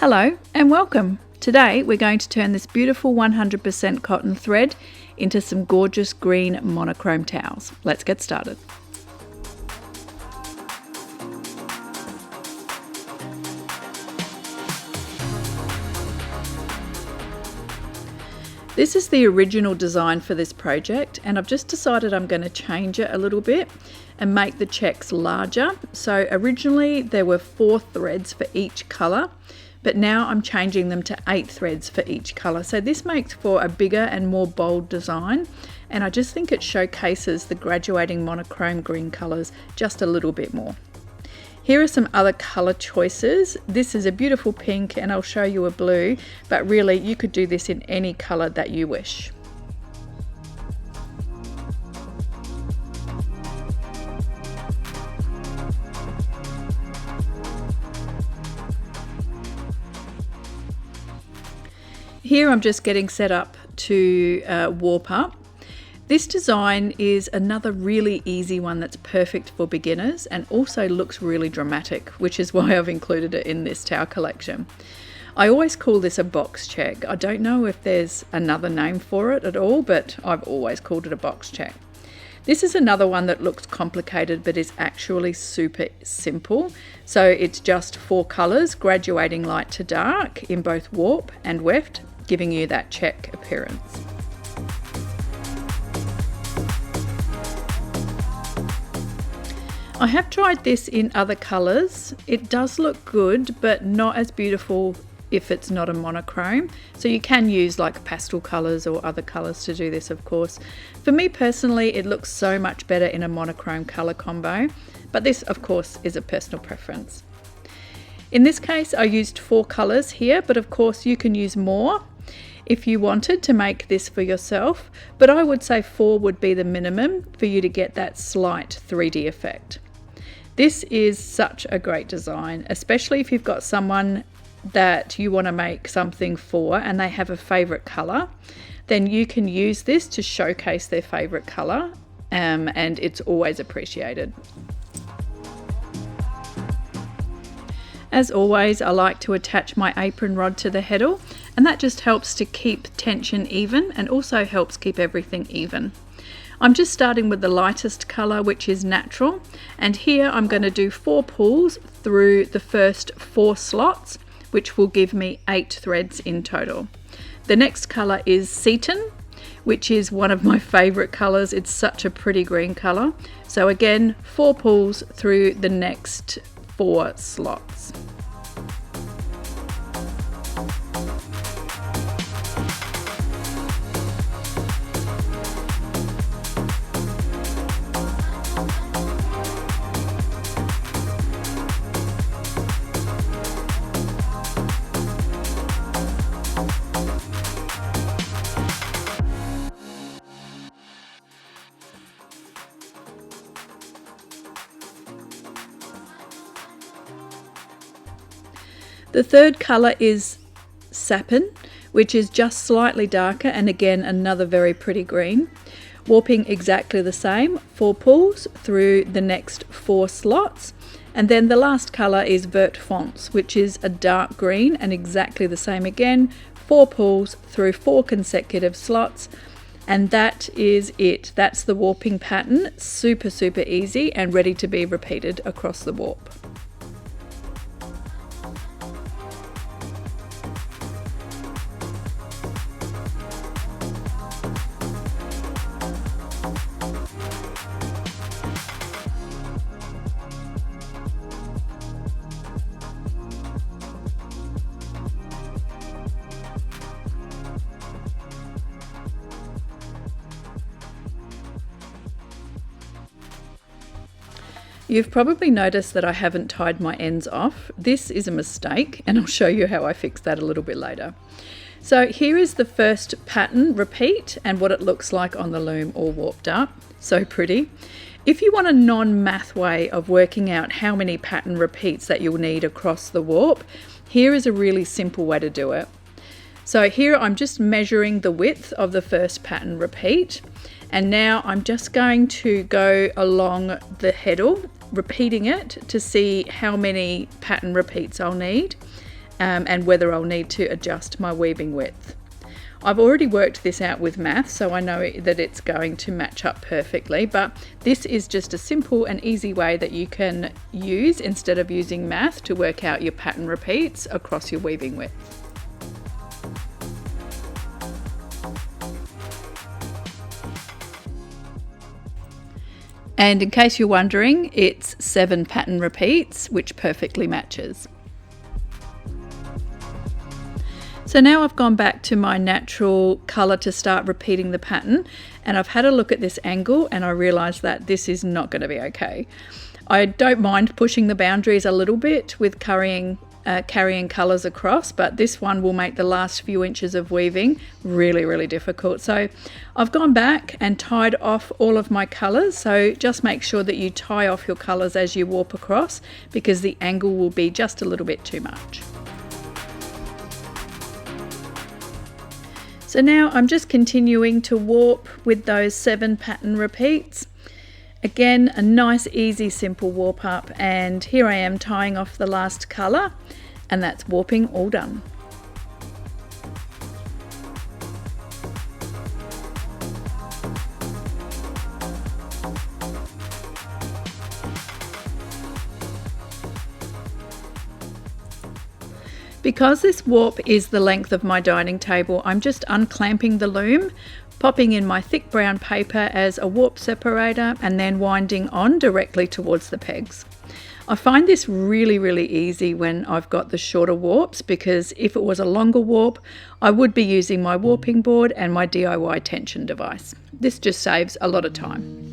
Hello and welcome. Today we're going to turn this beautiful 100% cotton thread into some gorgeous green monochrome towels. Let's get started. This is the original design for this project, and I've just decided I'm going to change it a little bit and make the checks larger. So originally there were 4 threads for each colour, but now I'm changing them to 8 threads for each colour. So this makes for a bigger and more bold design, and I just think it showcases the graduating monochrome green colours just a little bit more. Here are some other colour choices. This is a beautiful pink and I'll show you a blue, but really you could do this in any colour that you wish. Here I'm just getting set up to warp up. This design is another really easy one that's perfect for beginners and also looks really dramatic, which is why I've included it in this towel collection. I always call this a box check. I don't know if there's another name for it at all, but I've always called it a box check. This is another one that looks complicated but is actually super simple. So it's just 4 colours graduating light to dark in both warp and weft, giving you that check appearance. I have tried this in other colours. It does look good, but not as beautiful if it's not a monochrome. So you can use like pastel colours or other colours to do this, of course. For me personally, it looks so much better in a monochrome colour combo, but this of course is a personal preference. In this case, I used 4 colours here, but of course you can use more if you wanted to make this for yourself, but I would say 4 would be the minimum for you to get that slight 3D effect. This is such a great design, especially if you've got someone that you want to make something for and they have a favourite colour, then you can use this to showcase their favourite colour, and it's always appreciated. As always, I like to attach my apron rod to the heddle, and that just helps to keep tension even and also helps keep everything even. I'm just starting with the lightest colour, which is natural, and here I'm going to do 4 pulls through the first 4 slots, which will give me 8 threads in total. The next colour is Ceton, which is one of my favourite colours. It's such a pretty green colour. So again, 4 pulls through the next 4 slots. The third colour is Sapin, which is just slightly darker, and again another very pretty green. Warping exactly the same, 4 pulls through the next 4 slots, and then the last colour is Vert Fonts, which is a dark green and exactly the same again, 4 pulls through 4 consecutive slots, and that is it. That's the warping pattern. Super easy and ready to be repeated across the warp. You've probably noticed that I haven't tied my ends off. This is a mistake, and I'll show you how I fix that a little bit later. So here is the first pattern repeat and what it looks like on the loom all warped up. So pretty. If you want a non-math way of working out how many pattern repeats that you'll need across the warp, here is a really simple way to do it. So here I'm just measuring the width of the first pattern repeat, and now I'm just going to go along the heddle, repeating it to see how many pattern repeats I'll need. and whether I'll need to adjust my weaving width. I've already worked this out with math, so I know that it's going to match up perfectly, but this is just a simple and easy way that you can use instead of using math to work out your pattern repeats across your weaving width. And in case you're wondering, it's 7 pattern repeats, which perfectly matches. So now I've gone back to my natural colour to start repeating the pattern, and I've had a look at this angle and I realised that this is not going to be okay. I don't mind pushing the boundaries a little bit with carrying colours across, but this one will make the last few inches of weaving really difficult. So I've gone back and tied off all of my colours, so just make sure that you tie off your colours as you warp across, because the angle will be just a little bit too much. So now I'm just continuing to warp with those 7 pattern repeats. Again, a nice, easy, simple warp up, and here I am tying off the last colour, and that's warping all done. Because this warp is the length of my dining table, I'm just unclamping the loom, popping in my thick brown paper as a warp separator, and then winding on directly towards the pegs. I find this really easy when I've got the shorter warps, because if it was a longer warp, I would be using my warping board and my DIY tension device. This just saves a lot of time.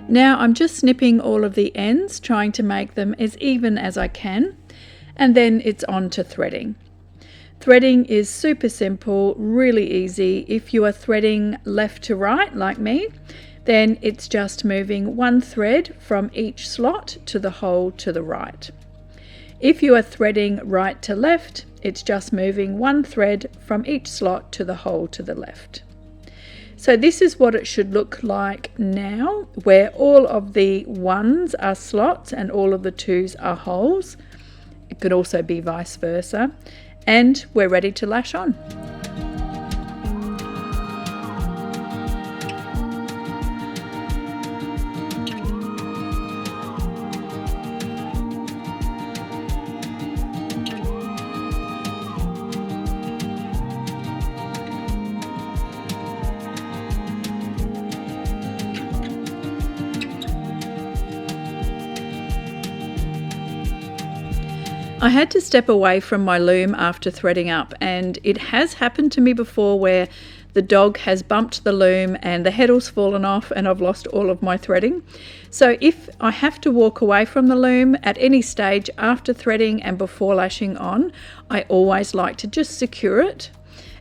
Now I'm just snipping all of the ends, trying to make them as even as I can, and then it's on to threading. Threading is super simple, really easy. If you are threading left to right like me, then it's just moving one thread from each slot to the hole to the right. If you are threading right to left, it's just moving one thread from each slot to the hole to the left. So this is what it should look like now, where all of the 1s are slots and all of the 2s are holes. It could also be vice versa. And we're ready to lash on. I had to step away from my loom after threading up, and it has happened to me before where the dog has bumped the loom and the heddle's fallen off and I've lost all of my threading. So if I have to walk away from the loom at any stage after threading and before lashing on, I always like to just secure it.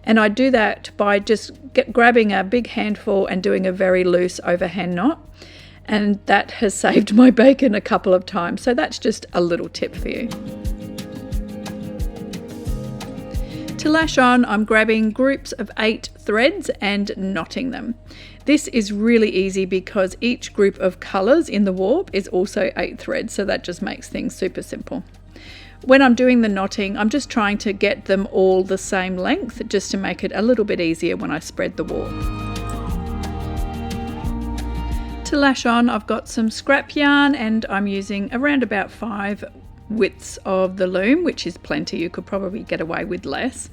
And I do that by just grabbing a big handful and doing a very loose overhand knot. And that has saved my bacon a couple of times. So that's just a little tip for you. To lash on, I'm grabbing groups of 8 threads and knotting them. This is really easy because each group of colours in the warp is also 8 threads, so that just makes things super simple. When I'm doing the knotting, I'm just trying to get them all the same length, just to make it a little bit easier when I spread the warp. To lash on, I've got some scrap yarn and I'm using around about 5 widths of the loom, which is plenty. You could probably get away with less.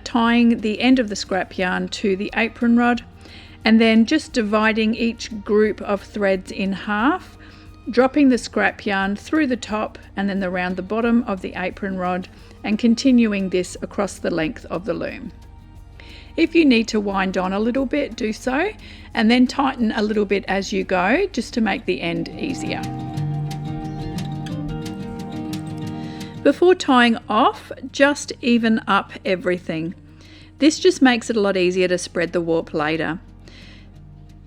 Tying the end of the scrap yarn to the apron rod, and then just dividing each group of threads in half, dropping the scrap yarn through the top and then around the bottom of the apron rod, and continuing this across the length of the loom. If you need to wind on a little bit, do so, and then tighten a little bit as you go, just to make the end easier. Before tying off, just even up everything. This just makes it a lot easier to spread the warp later.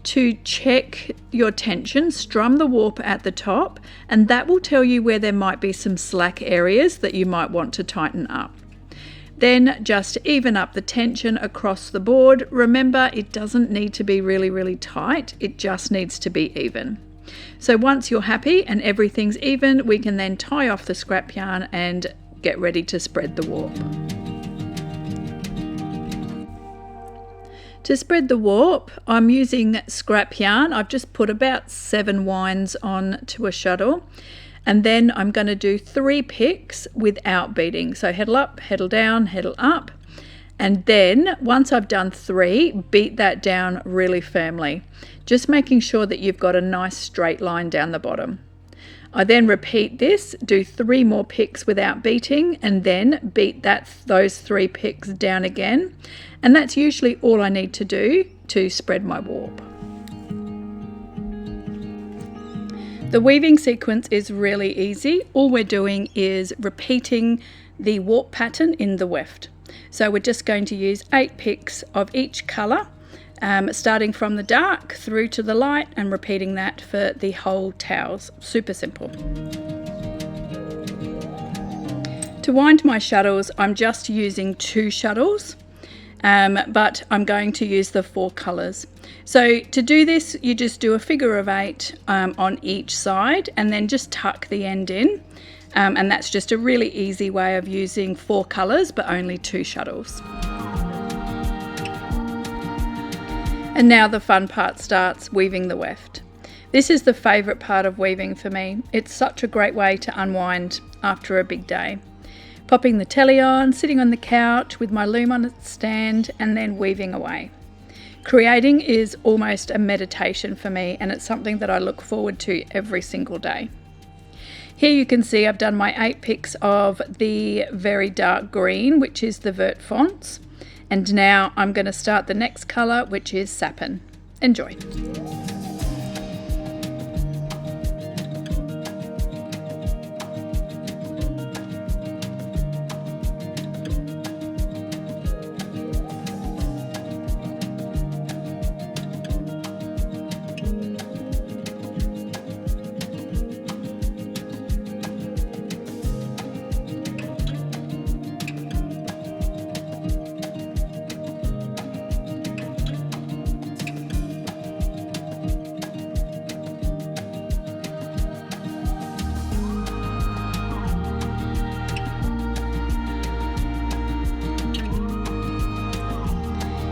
to check your tension, strum the warp at the top, and that will tell you where there might be some slack areas that you might want to tighten up. Then just even up the tension across the board. Remember, it doesn't need to be really, really tight. It just needs to be even. So once you're happy and everything's even, we can then tie off the scrap yarn and get ready to spread the warp. To spread the warp, I'm using scrap yarn. I've just put about 7 winds on to a shuttle. And then I'm going to do 3 picks without beating. So heddle up, heddle down, heddle up. And then once I've done 3, beat that down really firmly, just making sure that you've got a nice straight line down the bottom. I then repeat this, do 3 more picks without beating, and then beat those 3 picks down again. And that's usually all I need to do to spread my warp. The weaving sequence is really easy. All we're doing is repeating the warp pattern in the weft. So we're just going to use 8 picks of each colour, starting from the dark through to the light and repeating that for the whole towels. Super simple. To wind my shuttles, I'm just using 2 shuttles. But I'm going to use the 4 colours. So to do this, you just do a figure of 8 on each side and then just tuck the end in. And that's just a really easy way of using 4 colours but only 2 shuttles. And now the fun part starts, weaving the weft. This is the favourite part of weaving for me. It's such a great way to unwind after a big day. Popping the telly on, sitting on the couch with my loom on its stand, and then weaving away. Creating is almost a meditation for me, and it's something that I look forward to every single day. Here you can see I've done my 8 picks of the very dark green, which is the Vert Fonts, and now I'm going to start the next colour, which is Sapin. Enjoy.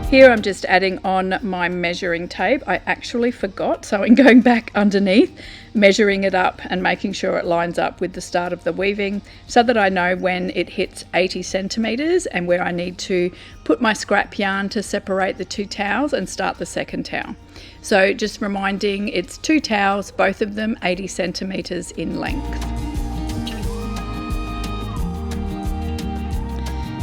Here I'm just adding on my measuring tape. I actually forgot, so I'm going back underneath, measuring it up and making sure it lines up with the start of the weaving so that I know when it hits 80 centimeters and where I need to put my scrap yarn to separate the 2 towels and start the second towel. So just reminding, it's 2 towels, both of them 80 centimeters in length.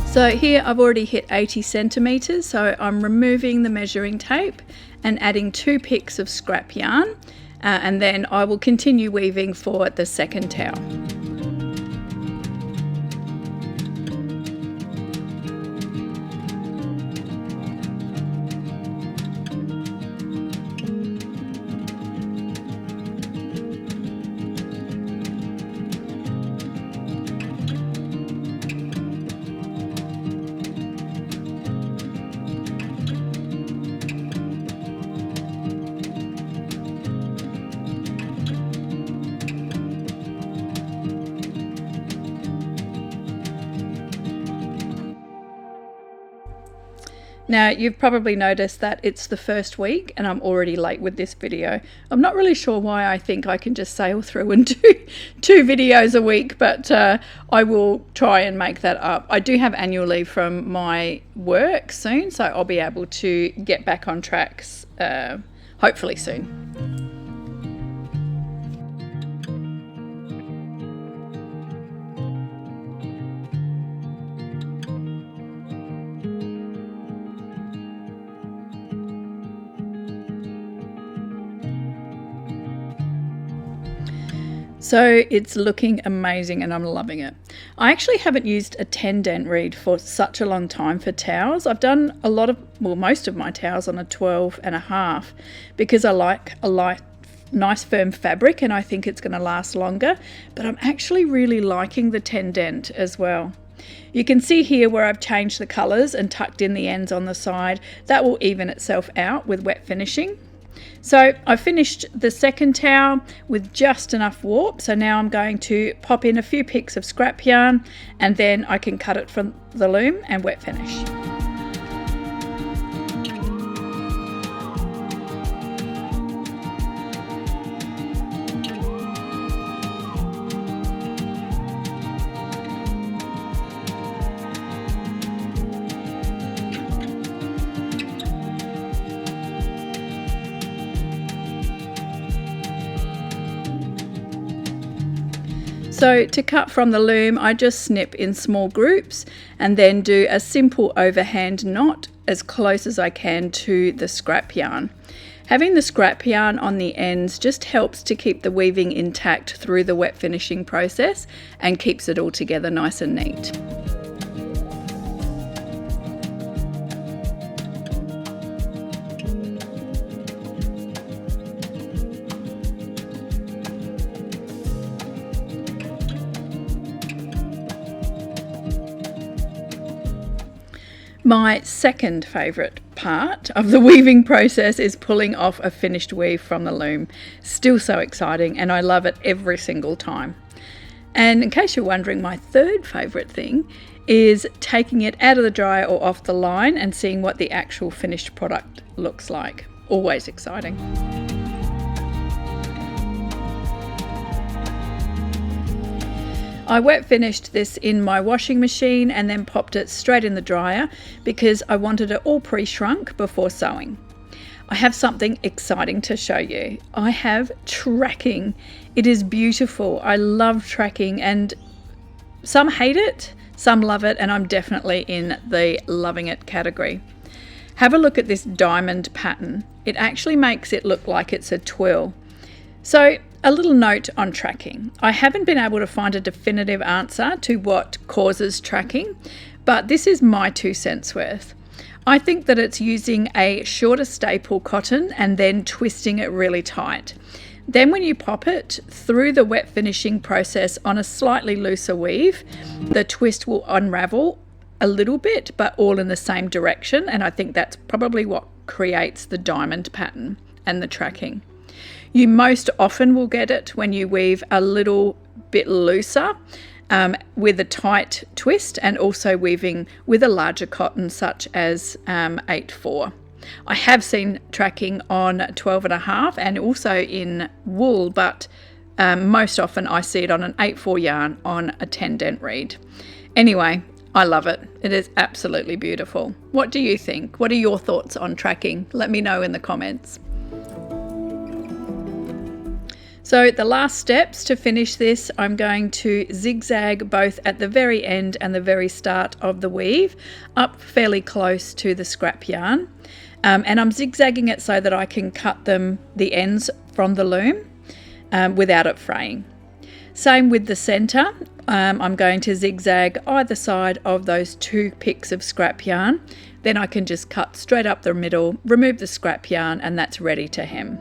So here I've already hit 80 centimeters, so I'm removing the measuring tape and adding 2 picks of scrap yarn, and then I will continue weaving for the second towel. Now you've probably noticed that it's the first week and I'm already late with this video. I'm not really sure why I think I can just sail through and do 2 videos a week, but I will try and make that up. I do have annual leave from my work soon, so I'll be able to get back on tracks hopefully soon. So it's looking amazing and I'm loving it. I actually haven't used a 10 dent reed for such a long time for towels. I've done most of my towels on a 12.5 because I like a light, nice firm fabric and I think it's going to last longer, but I'm actually really liking the 10 dent as well. You can see here where I've changed the colours and tucked in the ends on the side. That will even itself out with wet finishing. So I finished the second towel with just enough warp, so now I'm going to pop in a few picks of scrap yarn and then I can cut it from the loom and wet finish. So to cut from the loom, I just snip in small groups and then do a simple overhand knot as close as I can to the scrap yarn. Having the scrap yarn on the ends just helps to keep the weaving intact through the wet finishing process and keeps it all together nice and neat. My second favourite part of the weaving process is pulling off a finished weave from the loom. Still so exciting and I love it every single time. And in case you're wondering, my third favourite thing is taking it out of the dryer or off the line and seeing what the actual finished product looks like. Always exciting. I wet finished this in my washing machine and then popped it straight in the dryer because I wanted it all pre-shrunk before sewing. I have something exciting to show you. I have tracking. It is beautiful. I love tracking and some hate it, some love it, and I'm definitely in the loving it category. Have a look at this diamond pattern. It actually makes it look like it's a twill. So a little note on tracking. I haven't been able to find a definitive answer to what causes tracking, but this is my 2 cents worth. I think that it's using a shorter staple cotton and then twisting it really tight. Then when you pop it through the wet finishing process on a slightly looser weave, the twist will unravel a little bit, but all in the same direction. And I think that's probably what creates the diamond pattern and the tracking. You most often will get it when you weave a little bit looser with a tight twist and also weaving with a larger cotton such as 8/4. I have seen tracking on 12.5 and also in wool, but most often I see it on an 8/4 yarn on a 10 dent reed. Anyway, I love it. It is absolutely beautiful. What do you think? What are your thoughts on tracking? Let me know in the comments. So the last steps to finish this, I'm going to zigzag both at the very end and the very start of the weave up fairly close to the scrap yarn. And I'm zigzagging it so that I can cut the ends from the loom without it fraying. Same with the center. I'm going to zigzag either side of those 2 picks of scrap yarn. Then I can just cut straight up the middle, remove the scrap yarn, and that's ready to hem.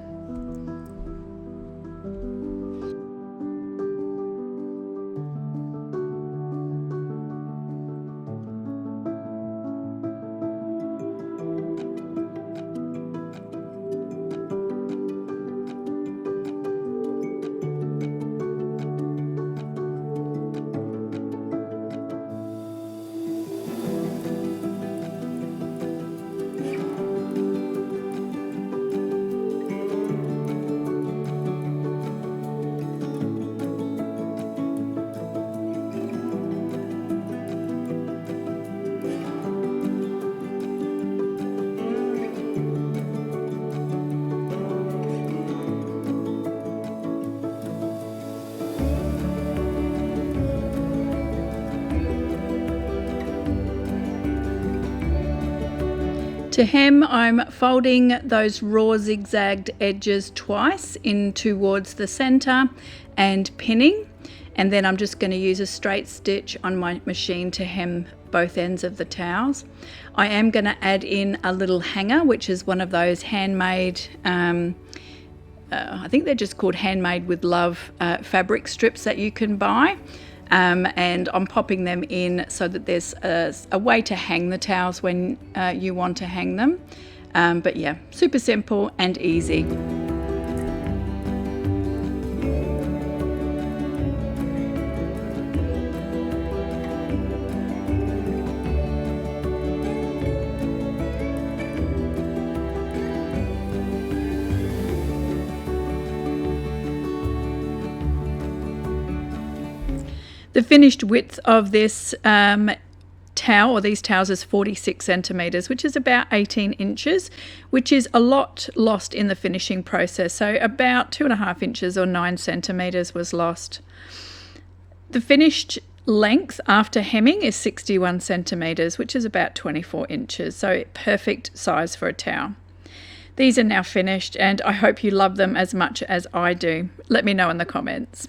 To hem, I'm folding those raw zigzagged edges twice in towards the center and pinning, and then I'm just going to use a straight stitch on my machine to hem both ends of the towels. I am going to add in a little hanger, which is one of those handmade, I think they're just called Handmade with Love fabric strips that you can buy. And I'm popping them in so that there's a way to hang the towels when you want to hang them. But yeah, super simple and easy. The finished width of this towel, or these towels, is 46 centimeters, which is about 18 inches, which is a lot lost in the finishing process. So about 2.5 inches or 9 centimeters was lost. The finished length after hemming is 61 centimeters, which is about 24 inches. So perfect size for a towel. These are now finished, and I hope you love them as much as I do. Let me know in the comments.